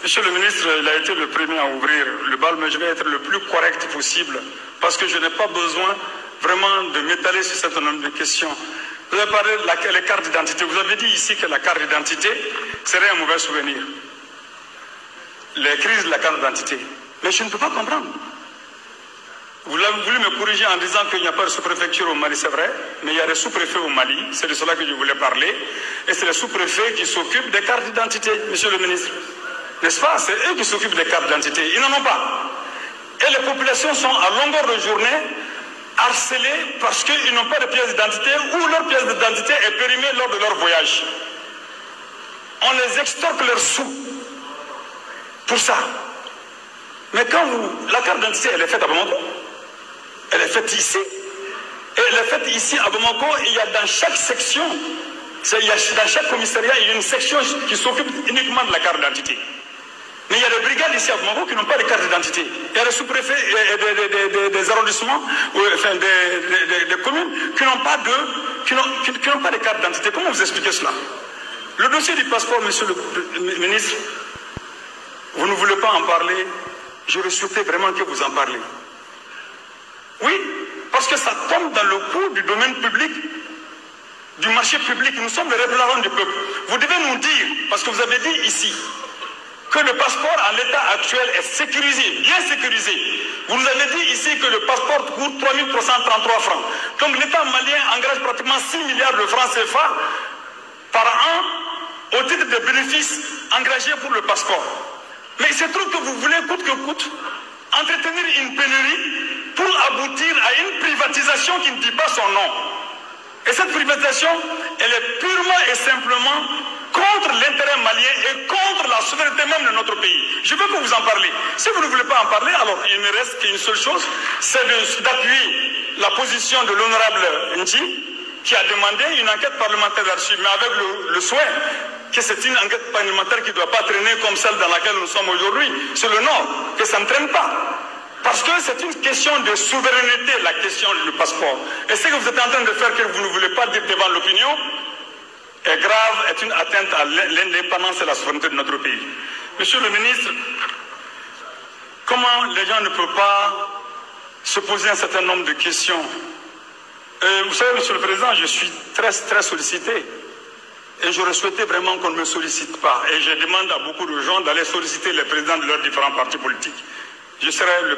Monsieur le ministre, il a été le premier à ouvrir le bal, mais je vais être le plus correct possible parce que je n'ai pas besoin vraiment de m'étaler sur un certain nombre de questions. Vous avez parlé de la carte d'identité. Vous avez dit ici que la carte d'identité serait un mauvais souvenir. Les crises de la carte d'identité. Mais je ne peux pas comprendre. Vous avez voulu me corriger en disant qu'il n'y a pas de sous-préfecture au Mali, c'est vrai, mais il y a des sous-préfets au Mali, c'est de cela que je voulais parler, et c'est les sous-préfets qui s'occupent des cartes d'identité, monsieur le ministre. N'est-ce pas? C'est eux qui s'occupent des cartes d'identité. Ils n'en ont pas. Et les populations sont à longueur de journée harcelées parce qu'ils n'ont pas de pièce d'identité ou leur pièce d'identité est périmée lors de leur voyage. On les extorque leurs sous pour ça. Mais quand la carte d'identité, elle est faite à Bamako, elle est faite ici, et elle est faite ici à Bamako, il y a dans chaque section, dans chaque commissariat, il y a une section qui s'occupe uniquement de la carte d'identité. Mais il y a des brigades ici à Bamako qui n'ont pas de carte d'identité. Il y a des sous-préfets des arrondissements, enfin des communes qui n'ont pas de carte d'identité. Comment vous expliquez cela? Le dossier du passeport, monsieur le ministre, vous ne voulez pas en parler. J'aurais souhaité vraiment que vous en parliez. Oui, parce que ça tombe dans le coup du domaine public, du marché public. Nous sommes les représentants du peuple. Vous devez nous dire, parce que vous avez dit ici, que le passeport en l'état actuel est sécurisé, bien sécurisé. Vous nous avez dit ici que le passeport coûte 3 333 francs. Donc l'État malien engage pratiquement 6 milliards de francs CFA par an au titre des bénéfices engagés pour le passeport. Mais il se trouve que vous voulez coûte que coûte entretenir une pénurie pour aboutir à une privatisation qui ne dit pas son nom. Et cette privatisation, elle est purement et simplement contre l'intérêt malien et contre la souveraineté même de notre pays. Je veux que vous en parliez. Si vous ne voulez pas en parler, alors il ne me reste qu'une seule chose, c'est d'appuyer la position de l'honorable Ndji, qui a demandé une enquête parlementaire là-dessus, mais avec le souhait que c'est une enquête parlementaire qui ne doit pas traîner comme celle dans laquelle nous sommes aujourd'hui, sur le Nord, que ça ne traîne pas. Parce que c'est une question de souveraineté, la question du passeport. Et ce que vous êtes en train de faire, que vous ne voulez pas dire devant l'opinion, est grave, est une atteinte à l'indépendance et la souveraineté de notre pays. Monsieur le ministre, comment les gens ne peuvent pas se poser un certain nombre de questions? Vous savez, monsieur le Président, je suis très sollicité. Et j'aurais souhaité vraiment qu'on ne me sollicite pas. Et je demande à beaucoup de gens d'aller solliciter les présidents de leurs différents partis politiques. Je serai le